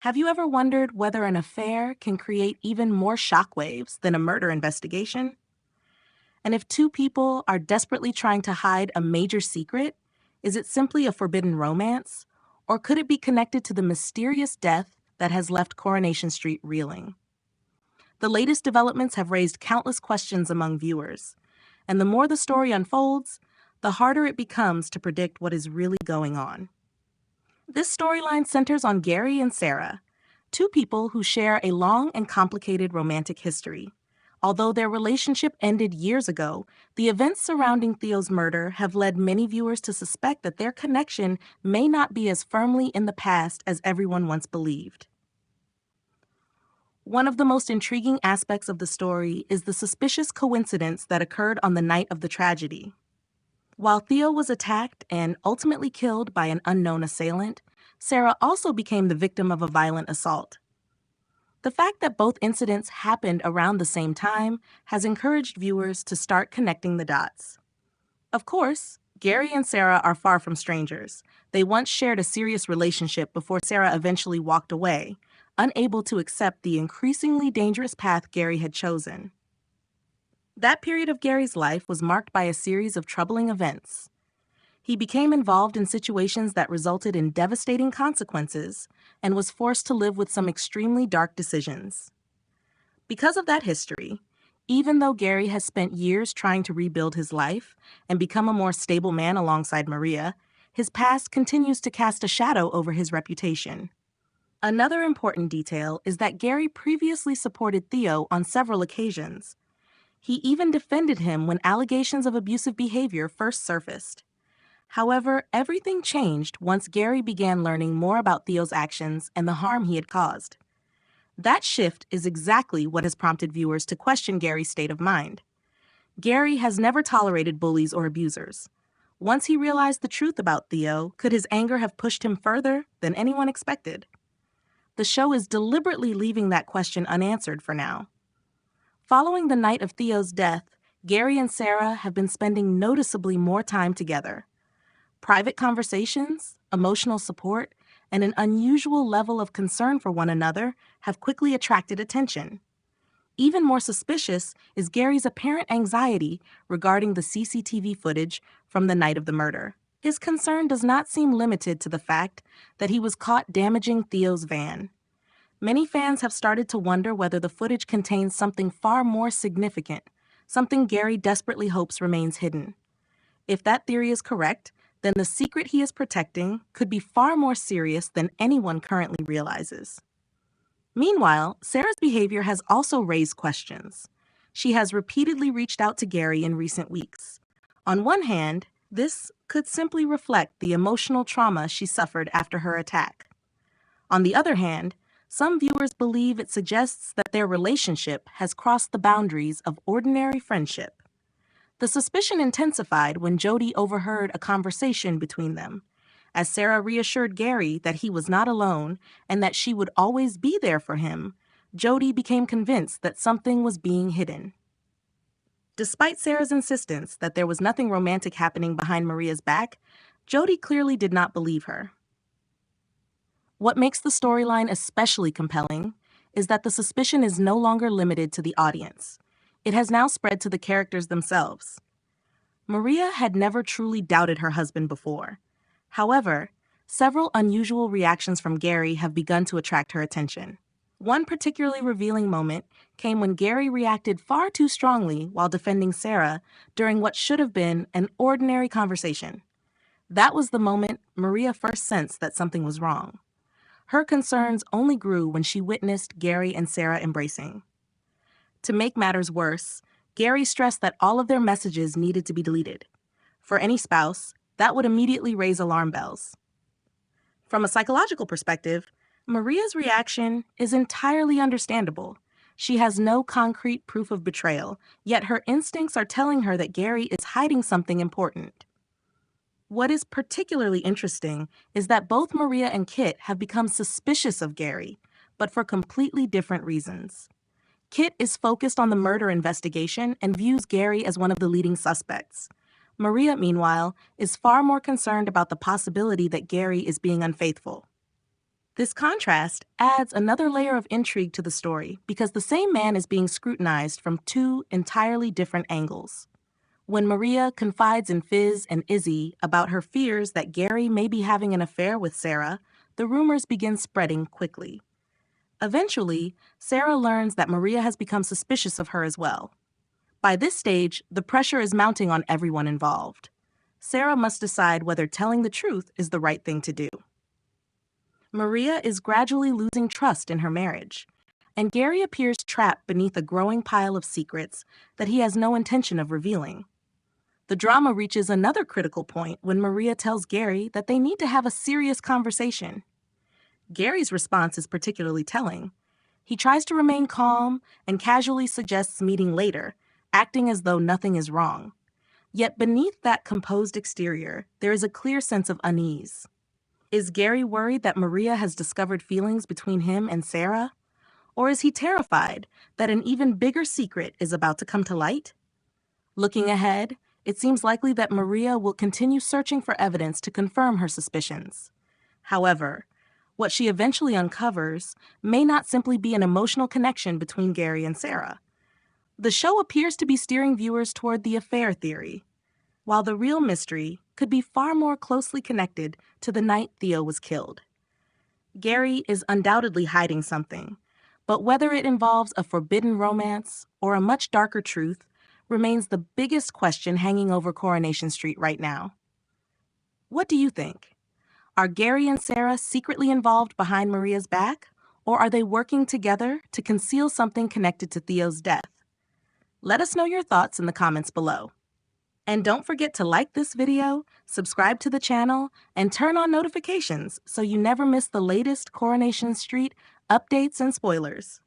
Have you ever wondered whether an affair can create even more shockwaves than a murder investigation? And if two people are desperately trying to hide a major secret, is it simply a forbidden romance? Or could it be connected to the mysterious death that has left Coronation Street reeling? The latest developments have raised countless questions among viewers, and the more the story unfolds, the harder it becomes to predict what is really going on. This storyline centers on Gary and Sarah, two people who share a long and complicated romantic history. Although their relationship ended years ago, the events surrounding Theo's murder have led many viewers to suspect that their connection may not be as firmly in the past as everyone once believed. One of the most intriguing aspects of the story is the suspicious coincidence that occurred on the night of the tragedy. While Theo was attacked and ultimately killed by an unknown assailant, Sarah also became the victim of a violent assault. The fact that both incidents happened around the same time has encouraged viewers to start connecting the dots. Of course, Gary and Sarah are far from strangers. They once shared a serious relationship before Sarah eventually walked away, unable to accept the increasingly dangerous path Gary had chosen. That period of Gary's life was marked by a series of troubling events. He became involved in situations that resulted in devastating consequences and was forced to live with some extremely dark decisions. Because of that history, even though Gary has spent years trying to rebuild his life and become a more stable man alongside Maria, his past continues to cast a shadow over his reputation. Another important detail is that Gary previously supported Theo on several occasions. He even defended him when allegations of abusive behavior first surfaced. However, everything changed once Gary began learning more about Theo's actions and the harm he had caused. That shift is exactly what has prompted viewers to question Gary's state of mind. Gary has never tolerated bullies or abusers. Once he realized the truth about Theo, could his anger have pushed him further than anyone expected? The show is deliberately leaving that question unanswered for now. Following the night of Theo's death, Gary and Sarah have been spending noticeably more time together. Private conversations, emotional support, and an unusual level of concern for one another have quickly attracted attention. Even more suspicious is Gary's apparent anxiety regarding the CCTV footage from the night of the murder. His concern does not seem limited to the fact that he was caught damaging Theo's van. Many fans have started to wonder whether the footage contains something far more significant, something Gary desperately hopes remains hidden. If that theory is correct, then the secret he is protecting could be far more serious than anyone currently realizes. Meanwhile, Sarah's behavior has also raised questions. She has repeatedly reached out to Gary in recent weeks. On one hand, this could simply reflect the emotional trauma she suffered after her attack. On the other hand, some viewers believe it suggests that their relationship has crossed the boundaries of ordinary friendship. The suspicion intensified when Jody overheard a conversation between them. As Sarah reassured Gary that he was not alone and that she would always be there for him, Jody became convinced that something was being hidden. Despite Sarah's insistence that there was nothing romantic happening behind Maria's back, Jody clearly did not believe her. What makes the storyline especially compelling is that the suspicion is no longer limited to the audience. It has now spread to the characters themselves. Maria had never truly doubted her husband before. However, several unusual reactions from Gary have begun to attract her attention. One particularly revealing moment came when Gary reacted far too strongly while defending Sarah during what should have been an ordinary conversation. That was the moment Maria first sensed that something was wrong. Her concerns only grew when she witnessed Gary and Sarah embracing. To make matters worse, Gary stressed that all of their messages needed to be deleted. For any spouse, that would immediately raise alarm bells. From a psychological perspective, Maria's reaction is entirely understandable. She has no concrete proof of betrayal, yet her instincts are telling her that Gary is hiding something important. What is particularly interesting is that both Maria and Kit have become suspicious of Gary, but for completely different reasons. Kit is focused on the murder investigation and views Gary as one of the leading suspects. Maria, meanwhile, is far more concerned about the possibility that Gary is being unfaithful. This contrast adds another layer of intrigue to the story because the same man is being scrutinized from two entirely different angles. When Maria confides in Fizz and Izzy about her fears that Gary may be having an affair with Sarah, the rumors begin spreading quickly. Eventually, Sarah learns that Maria has become suspicious of her as well. By this stage, the pressure is mounting on everyone involved. Sarah must decide whether telling the truth is the right thing to do. Maria is gradually losing trust in her marriage, and Gary appears trapped beneath a growing pile of secrets that he has no intention of revealing. The drama reaches another critical point when Maria tells Gary that they need to have a serious conversation. Gary's response is particularly telling. He tries to remain calm and casually suggests meeting later, acting as though nothing is wrong. Yet beneath that composed exterior, there is a clear sense of unease. Is Gary worried that Maria has discovered feelings between him and Sarah? Or is he terrified that an even bigger secret is about to come to light? Looking ahead, it seems likely that Maria will continue searching for evidence to confirm her suspicions. However, what she eventually uncovers may not simply be an emotional connection between Gary and Sarah. The show appears to be steering viewers toward the affair theory, while the real mystery could be far more closely connected to the night Theo was killed. Gary is undoubtedly hiding something, but whether it involves a forbidden romance or a much darker truth remains the biggest question hanging over Coronation Street right now. What do you think? Are Gary and Sarah secretly involved behind Maria's back, or are they working together to conceal something connected to Theo's death? Let us know your thoughts in the comments below. And don't forget to like this video, subscribe to the channel, and turn on notifications so you never miss the latest Coronation Street updates and spoilers.